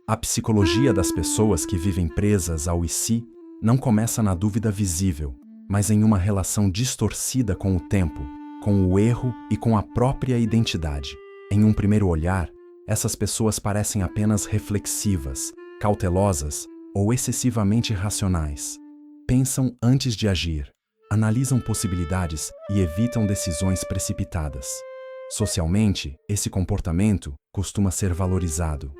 A psicologia das pessoas que vivem presas ao e se não começa na dúvida visível, mas em uma relação distorcida com o tempo, com o erro e com a própria identidade. Em um primeiro olhar, essas pessoas parecem apenas reflexivas, cautelosas ou excessivamente racionais. Pensam antes de agir, analisam possibilidades e evitam decisões precipitadas. Socialmente, esse comportamento costuma ser valorizado.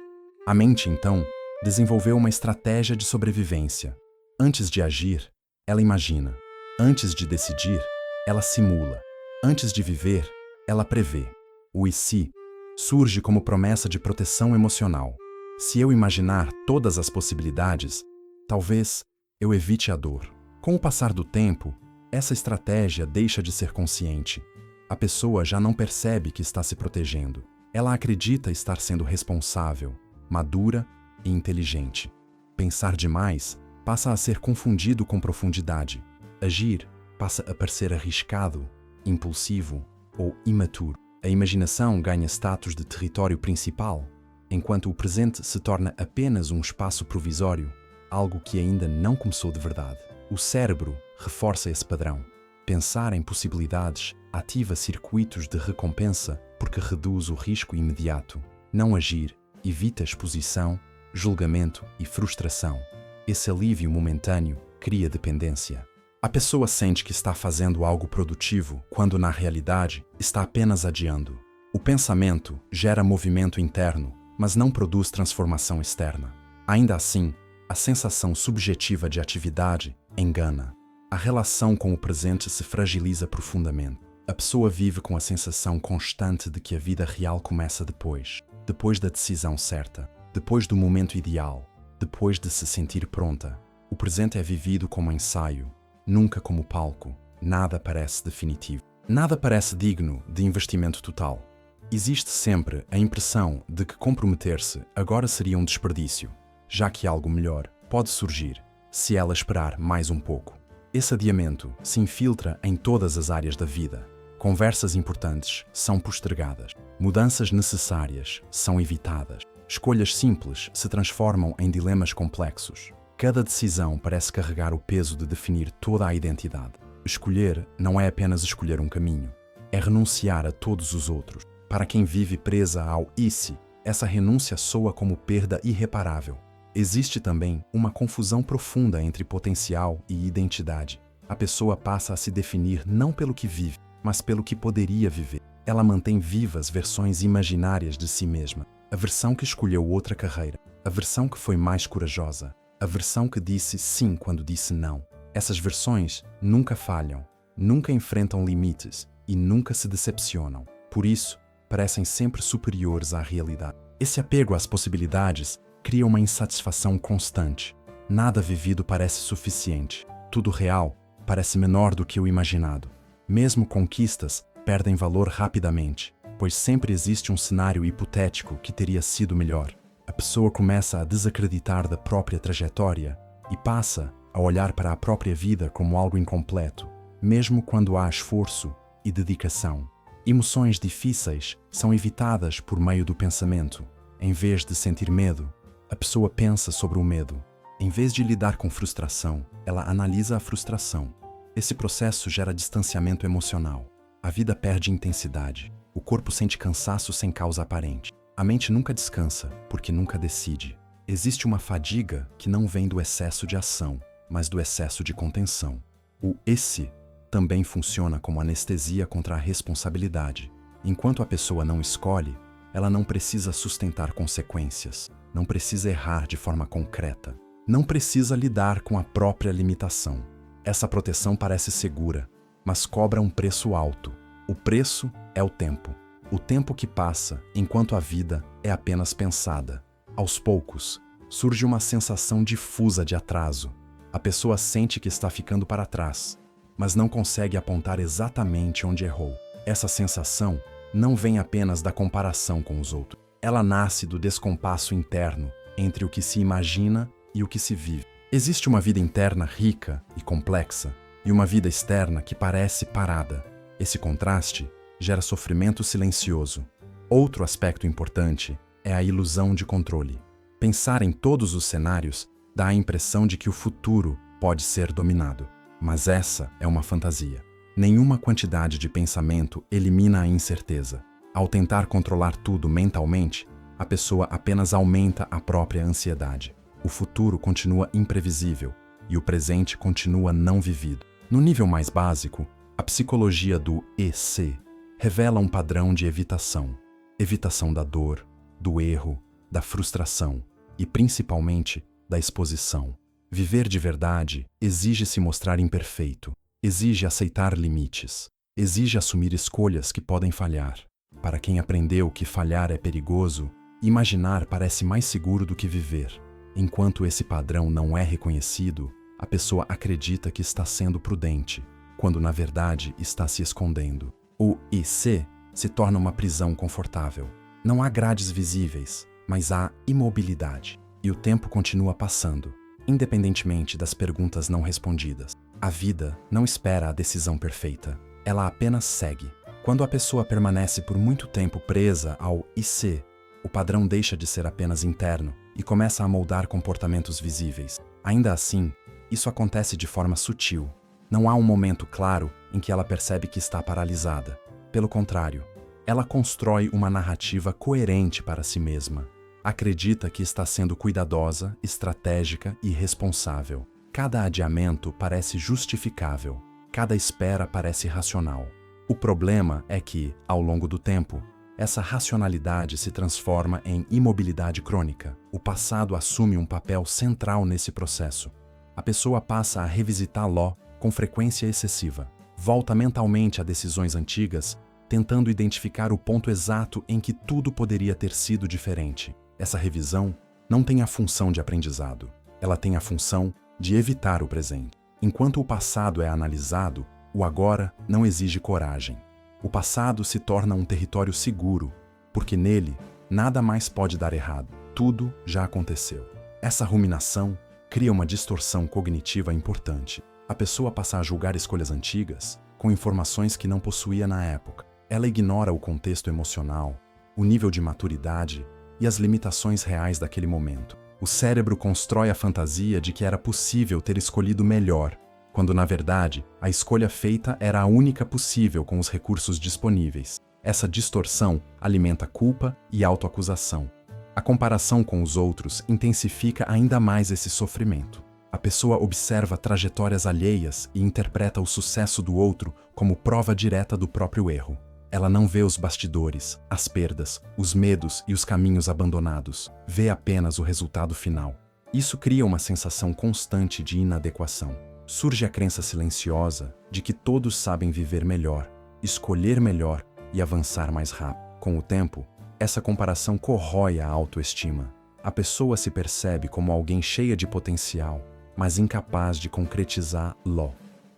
A mente, então, desenvolveu uma estratégia de sobrevivência. Antes de agir, ela imagina. Antes de decidir, ela simula. Antes de viver, ela prevê. O e se surge como promessa de proteção emocional. Se eu imaginar todas as possibilidades, talvez eu evite a dor. Com o passar do tempo, essa estratégia deixa de ser consciente. A pessoa já não percebe que está se protegendo. Ela acredita estar sendo responsável, madura e inteligente. Pensar demais passa a ser confundido com profundidade. Agir passa a parecer arriscado, impulsivo ou imaturo. A imaginação ganha status de território principal, enquanto o presente se torna apenas um espaço provisório, algo que ainda não começou de verdade. O cérebro reforça esse padrão. Pensar em possibilidades ativa circuitos de recompensa porque reduz o risco imediato. Não agir evita exposição, julgamento e frustração. Esse alívio momentâneo cria dependência. A pessoa sente que está fazendo algo produtivo quando, na realidade, está apenas adiando. O pensamento gera movimento interno, mas não produz transformação externa. Ainda assim, a sensação subjetiva de atividade engana. A relação com o presente se fragiliza profundamente. A pessoa vive com a sensação constante de que a vida real começa depois da decisão certa, depois do momento ideal, depois de se sentir pronta. O presente é vivido como ensaio, nunca como palco. Nada parece definitivo. Nada parece digno de investimento total. Existe sempre a impressão de que comprometer-se agora seria um desperdício, já que algo melhor pode surgir se ela esperar mais um pouco. Esse adiamento se infiltra em todas as áreas da vida. Conversas importantes são postergadas. Mudanças necessárias são evitadas. Escolhas simples se transformam em dilemas complexos. Cada decisão parece carregar o peso de definir toda a identidade. Escolher não é apenas escolher um caminho, é renunciar a todos os outros. Para quem vive presa ao e se, essa renúncia soa como perda irreparável. Existe também uma confusão profunda entre potencial e identidade. A pessoa passa a se definir não pelo que vive, mas pelo que poderia viver. Ela mantém vivas versões imaginárias de si mesma. A versão que escolheu outra carreira, a versão que foi mais corajosa, a versão que disse sim quando disse não. Essas versões nunca falham, nunca enfrentam limites e nunca se decepcionam. Por isso, parecem sempre superiores à realidade. Esse apego às possibilidades cria uma insatisfação constante. Nada vivido parece suficiente. Tudo real parece menor do que o imaginado. Mesmo conquistas perdem valor rapidamente, pois sempre existe um cenário hipotético que teria sido melhor. A pessoa começa a desacreditar da própria trajetória e passa a olhar para a própria vida como algo incompleto, mesmo quando há esforço e dedicação. Emoções difíceis são evitadas por meio do pensamento. Em vez de sentir medo, a pessoa pensa sobre o medo. Em vez de lidar com frustração, ela analisa a frustração. Esse processo gera distanciamento emocional. A vida perde intensidade. O corpo sente cansaço sem causa aparente. A mente nunca descansa, porque nunca decide. Existe uma fadiga que não vem do excesso de ação, mas do excesso de contenção. O e se também funciona como anestesia contra a responsabilidade. Enquanto a pessoa não escolhe, ela não precisa sustentar consequências, não precisa errar de forma concreta, não precisa lidar com a própria limitação. Essa proteção parece segura, mas cobra um preço alto. O preço é o tempo. O tempo que passa enquanto a vida é apenas pensada. Aos poucos, surge uma sensação difusa de atraso. A pessoa sente que está ficando para trás, mas não consegue apontar exatamente onde errou. Essa sensação não vem apenas da comparação com os outros. Ela nasce do descompasso interno entre o que se imagina e o que se vive. Existe uma vida interna rica e complexa e uma vida externa que parece parada. Esse contraste gera sofrimento silencioso. Outro aspecto importante é a ilusão de controle. Pensar em todos os cenários dá a impressão de que o futuro pode ser dominado. Mas essa é uma fantasia. Nenhuma quantidade de pensamento elimina a incerteza. Ao tentar controlar tudo mentalmente, a pessoa apenas aumenta a própria ansiedade. O futuro continua imprevisível e o presente continua não vivido. No nível mais básico, a psicologia do EC revela um padrão de evitação. Evitação da dor, do erro, da frustração e, principalmente, da exposição. Viver de verdade exige se mostrar imperfeito, exige aceitar limites, exige assumir escolhas que podem falhar. Para quem aprendeu que falhar é perigoso, imaginar parece mais seguro do que viver. Enquanto esse padrão não é reconhecido, a pessoa acredita que está sendo prudente, quando na verdade está se escondendo. O IC se torna uma prisão confortável. Não há grades visíveis, mas há imobilidade. E o tempo continua passando, independentemente das perguntas não respondidas. A vida não espera a decisão perfeita, ela apenas segue. Quando a pessoa permanece por muito tempo presa ao IC, o padrão deixa de ser apenas interno e começa a moldar comportamentos visíveis. Ainda assim, isso acontece de forma sutil. Não há um momento claro em que ela percebe que está paralisada. Pelo contrário, ela constrói uma narrativa coerente para si mesma. Acredita que está sendo cuidadosa, estratégica e responsável. Cada adiamento parece justificável. Cada espera parece racional. O problema é que, ao longo do tempo, essa racionalidade se transforma em imobilidade crônica. O passado assume um papel central nesse processo. A pessoa passa a revisitar Ló com frequência excessiva. Volta mentalmente a decisões antigas, tentando identificar o ponto exato em que tudo poderia ter sido diferente. Essa revisão não tem a função de aprendizado. Ela tem a função de evitar o presente. Enquanto o passado é analisado, o agora não exige coragem. O passado se torna um território seguro, porque nele nada mais pode dar errado. Tudo já aconteceu. Essa ruminação cria uma distorção cognitiva importante. A pessoa passa a julgar escolhas antigas com informações que não possuía na época. Ela ignora o contexto emocional, o nível de maturidade e as limitações reais daquele momento. O cérebro constrói a fantasia de que era possível ter escolhido melhor, quando na verdade a escolha feita era a única possível com os recursos disponíveis. Essa distorção alimenta culpa e autoacusação. A comparação com os outros intensifica ainda mais esse sofrimento. A pessoa observa trajetórias alheias e interpreta o sucesso do outro como prova direta do próprio erro. Ela não vê os bastidores, as perdas, os medos e os caminhos abandonados. Vê apenas o resultado final. Isso cria uma sensação constante de inadequação. Surge a crença silenciosa de que todos sabem viver melhor, escolher melhor e avançar mais rápido. Com o tempo, essa comparação corrói a autoestima. A pessoa se percebe como alguém cheia de potencial, mas incapaz de concretizar Ló.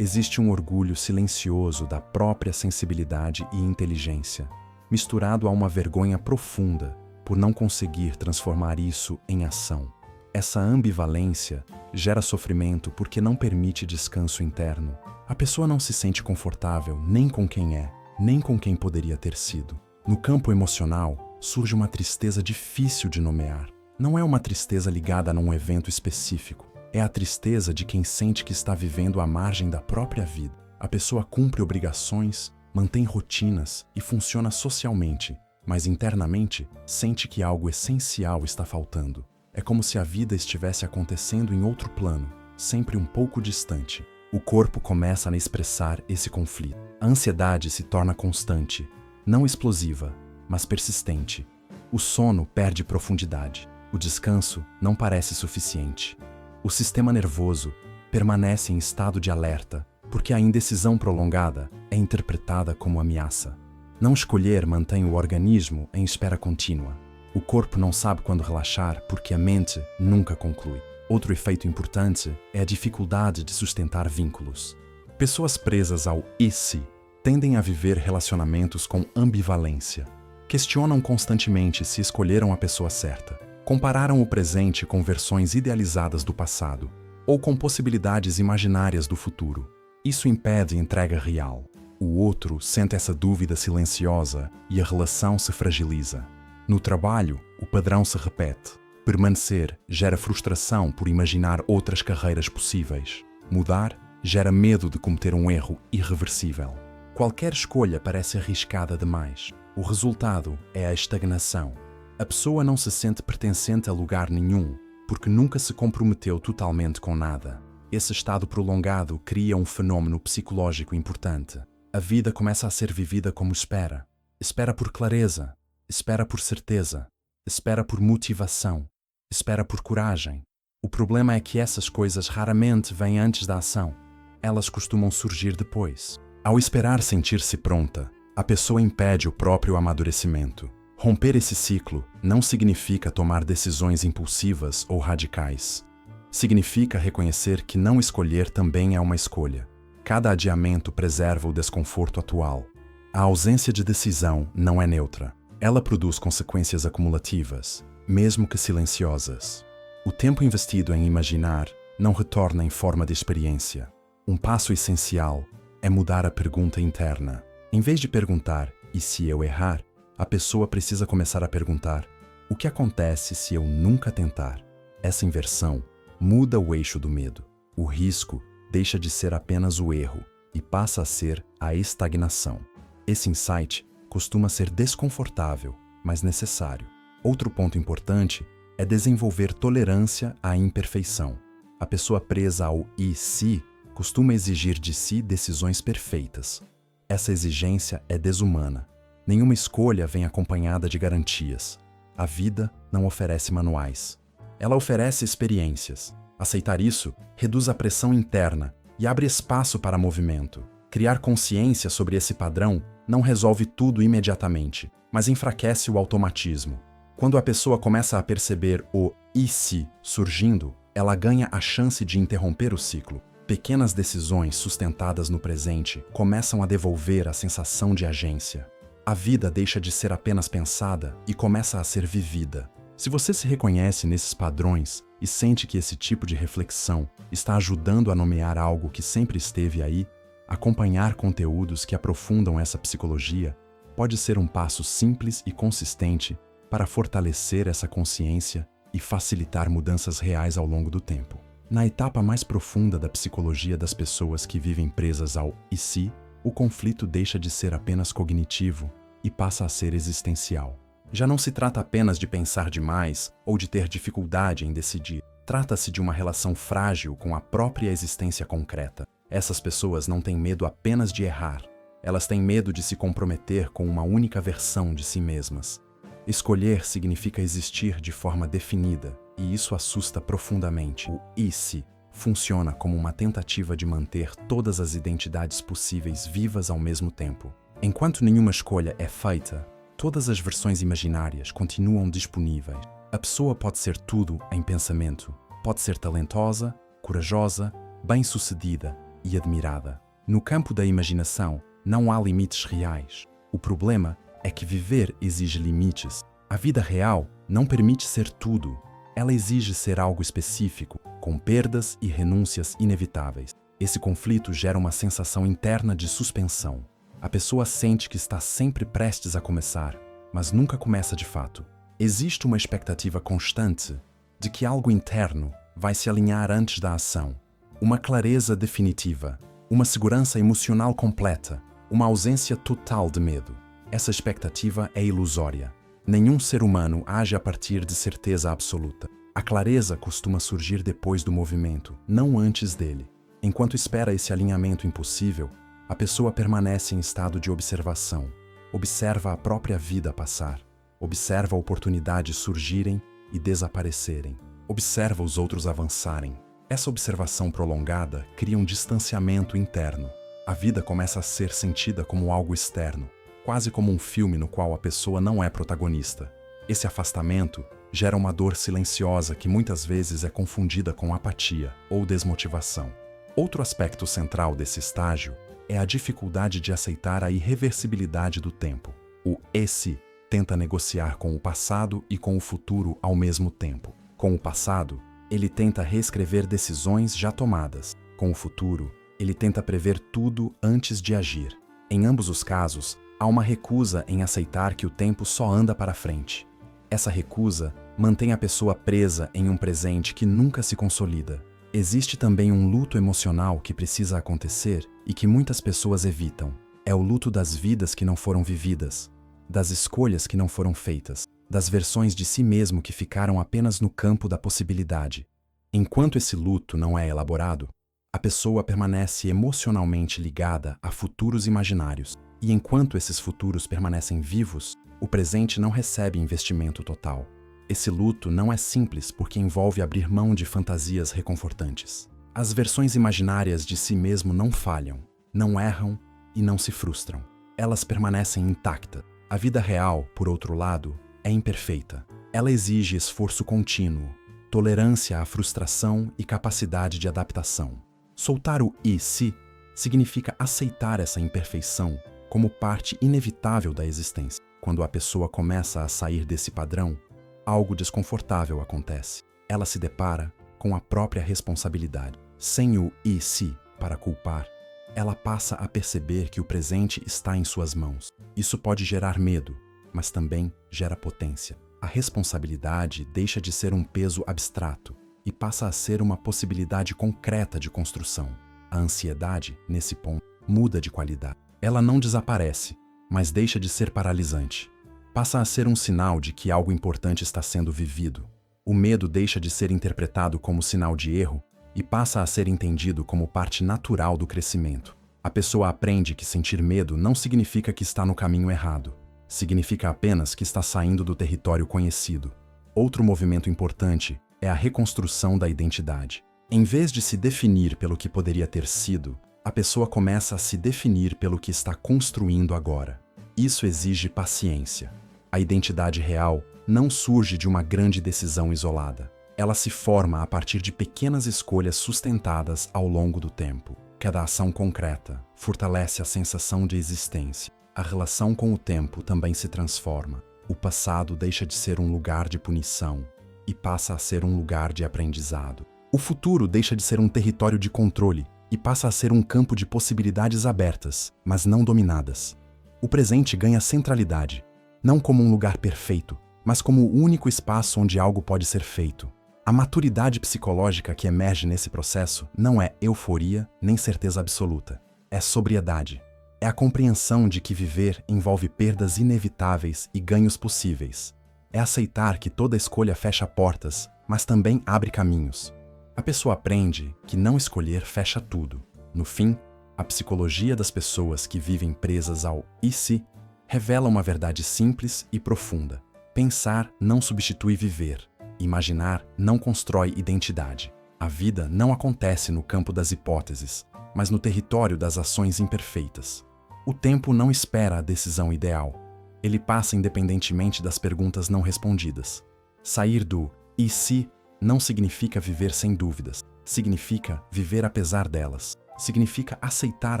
Existe um orgulho silencioso da própria sensibilidade e inteligência, misturado a uma vergonha profunda por não conseguir transformar isso em ação. Essa ambivalência gera sofrimento porque não permite descanso interno. A pessoa não se sente confortável nem com quem é, nem com quem poderia ter sido. No campo emocional, surge uma tristeza difícil de nomear. Não é uma tristeza ligada a um evento específico. É a tristeza de quem sente que está vivendo à margem da própria vida. A pessoa cumpre obrigações, mantém rotinas e funciona socialmente, mas internamente sente que algo essencial está faltando. É como se a vida estivesse acontecendo em outro plano, sempre um pouco distante. O corpo começa a expressar esse conflito. A ansiedade se torna constante, não explosiva, mas persistente. O sono perde profundidade. O descanso não parece suficiente. O sistema nervoso permanece em estado de alerta, porque a indecisão prolongada é interpretada como ameaça. Não escolher mantém o organismo em espera contínua. O corpo não sabe quando relaxar porque a mente nunca conclui. Outro efeito importante é a dificuldade de sustentar vínculos. Pessoas presas ao "e-se" tendem a viver relacionamentos com ambivalência. Questionam constantemente se escolheram a pessoa certa. Compararam o presente com versões idealizadas do passado ou com possibilidades imaginárias do futuro. Isso impede entrega real. O outro sente essa dúvida silenciosa e a relação se fragiliza. No trabalho, o padrão se repete. Permanecer gera frustração por imaginar outras carreiras possíveis. Mudar gera medo de cometer um erro irreversível. Qualquer escolha parece arriscada demais. O resultado é a estagnação. A pessoa não se sente pertencente a lugar nenhum, porque nunca se comprometeu totalmente com nada. Esse estado prolongado cria um fenômeno psicológico importante. A vida começa a ser vivida como espera. Espera por clareza, espera por certeza, espera por motivação, espera por coragem. O problema é que essas coisas raramente vêm antes da ação. Elas costumam surgir depois. Ao esperar sentir-se pronta, a pessoa impede o próprio amadurecimento. Romper esse ciclo não significa tomar decisões impulsivas ou radicais. Significa reconhecer que não escolher também é uma escolha. Cada adiamento preserva o desconforto atual. A ausência de decisão não é neutra. Ela produz consequências acumulativas, mesmo que silenciosas. O tempo investido em imaginar não retorna em forma de experiência. Um passo essencial é mudar a pergunta interna. Em vez de perguntar, e se eu errar, a pessoa precisa começar a perguntar, o que acontece se eu nunca tentar? Essa inversão muda o eixo do medo. O risco deixa de ser apenas o erro e passa a ser a estagnação. Esse insight costuma ser desconfortável, mas necessário. Outro ponto importante é desenvolver tolerância à imperfeição. A pessoa presa ao e se costuma exigir de si decisões perfeitas. Essa exigência é desumana. Nenhuma escolha vem acompanhada de garantias. A vida não oferece manuais. Ela oferece experiências. Aceitar isso reduz a pressão interna e abre espaço para movimento. Criar consciência sobre esse padrão não resolve tudo imediatamente, mas enfraquece o automatismo. Quando a pessoa começa a perceber o e se surgindo, ela ganha a chance de interromper o ciclo. Pequenas decisões sustentadas no presente começam a devolver a sensação de agência. A vida deixa de ser apenas pensada e começa a ser vivida. Se você se reconhece nesses padrões e sente que esse tipo de reflexão está ajudando a nomear algo que sempre esteve aí, acompanhar conteúdos que aprofundam essa psicologia pode ser um passo simples e consistente para fortalecer essa consciência e facilitar mudanças reais ao longo do tempo. Na etapa mais profunda da psicologia das pessoas que vivem presas ao e se, o conflito deixa de ser apenas cognitivo e passa a ser existencial. Já não se trata apenas de pensar demais ou de ter dificuldade em decidir. Trata-se de uma relação frágil com a própria existência concreta. Essas pessoas não têm medo apenas de errar. Elas têm medo de se comprometer com uma única versão de si mesmas. Escolher significa existir de forma definida, e isso assusta profundamente. O e se funciona como uma tentativa de manter todas as identidades possíveis vivas ao mesmo tempo. Enquanto nenhuma escolha é feita, todas as versões imaginárias continuam disponíveis. A pessoa pode ser tudo em pensamento. Pode ser talentosa, corajosa, bem-sucedida e admirada. No campo da imaginação, não há limites reais. O problema é que viver exige limites. A vida real não permite ser tudo. Ela exige ser algo específico, com perdas e renúncias inevitáveis. Esse conflito gera uma sensação interna de suspensão. A pessoa sente que está sempre prestes a começar, mas nunca começa de fato. Existe uma expectativa constante de que algo interno vai se alinhar antes da ação. Uma clareza definitiva, uma segurança emocional completa, uma ausência total de medo. Essa expectativa é ilusória. Nenhum ser humano age a partir de certeza absoluta. A clareza costuma surgir depois do movimento, não antes dele. Enquanto espera esse alinhamento impossível, a pessoa permanece em estado de observação. Observa a própria vida passar. Observa oportunidades surgirem e desaparecerem. Observa os outros avançarem. Essa observação prolongada cria um distanciamento interno. A vida começa a ser sentida como algo externo, quase como um filme no qual a pessoa não é protagonista. Esse afastamento gera uma dor silenciosa que muitas vezes é confundida com apatia ou desmotivação. Outro aspecto central desse estágio é a dificuldade de aceitar a irreversibilidade do tempo. O esse tenta negociar com o passado e com o futuro ao mesmo tempo. Com o passado, ele tenta reescrever decisões já tomadas. Com o futuro, ele tenta prever tudo antes de agir. Em ambos os casos, há uma recusa em aceitar que o tempo só anda para frente. Essa recusa mantém a pessoa presa em um presente que nunca se consolida. Existe também um luto emocional que precisa acontecer e que muitas pessoas evitam. É o luto das vidas que não foram vividas, das escolhas que não foram feitas, das versões de si mesmo que ficaram apenas no campo da possibilidade. Enquanto esse luto não é elaborado, a pessoa permanece emocionalmente ligada a futuros imaginários. E enquanto esses futuros permanecem vivos, o presente não recebe investimento total. Esse luto não é simples porque envolve abrir mão de fantasias reconfortantes. As versões imaginárias de si mesmo não falham, não erram e não se frustram. Elas permanecem intactas. A vida real, por outro lado, é imperfeita. Ela exige esforço contínuo, tolerância à frustração e capacidade de adaptação. Soltar o "e se" significa aceitar essa imperfeição como parte inevitável da existência. Quando a pessoa começa a sair desse padrão, algo desconfortável acontece. Ela se depara com a própria responsabilidade. Sem o "e se" para culpar, ela passa a perceber que o presente está em suas mãos. Isso pode gerar medo, mas também gera potência. A responsabilidade deixa de ser um peso abstrato e passa a ser uma possibilidade concreta de construção. A ansiedade, nesse ponto, muda de qualidade. Ela não desaparece, mas deixa de ser paralisante. Passa a ser um sinal de que algo importante está sendo vivido. O medo deixa de ser interpretado como sinal de erro e passa a ser entendido como parte natural do crescimento. A pessoa aprende que sentir medo não significa que está no caminho errado. Significa apenas que está saindo do território conhecido. Outro movimento importante é a reconstrução da identidade. Em vez de se definir pelo que poderia ter sido, a pessoa começa a se definir pelo que está construindo agora. Isso exige paciência. A identidade real não surge de uma grande decisão isolada. Ela se forma a partir de pequenas escolhas sustentadas ao longo do tempo. Cada ação concreta fortalece a sensação de existência. A relação com o tempo também se transforma. O passado deixa de ser um lugar de punição e passa a ser um lugar de aprendizado. O futuro deixa de ser um território de controle e passa a ser um campo de possibilidades abertas, mas não dominadas. O presente ganha centralidade, não como um lugar perfeito, mas como o único espaço onde algo pode ser feito. A maturidade psicológica que emerge nesse processo não é euforia nem certeza absoluta. É sobriedade. É a compreensão de que viver envolve perdas inevitáveis e ganhos possíveis. É aceitar que toda escolha fecha portas, mas também abre caminhos. A pessoa aprende que não escolher fecha tudo. No fim, a psicologia das pessoas que vivem presas ao "e se" revela uma verdade simples e profunda. Pensar não substitui viver. Imaginar não constrói identidade. A vida não acontece no campo das hipóteses, mas no território das ações imperfeitas. O tempo não espera a decisão ideal. Ele passa independentemente das perguntas não respondidas. Sair do "e se" não significa viver sem dúvidas. Significa viver apesar delas. Significa aceitar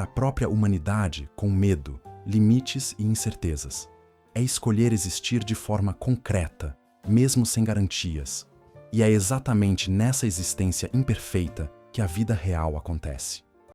a própria humanidade com medo, limites e incertezas. É escolher existir de forma concreta, mesmo sem garantias. E é exatamente nessa existência imperfeita que a vida real acontece.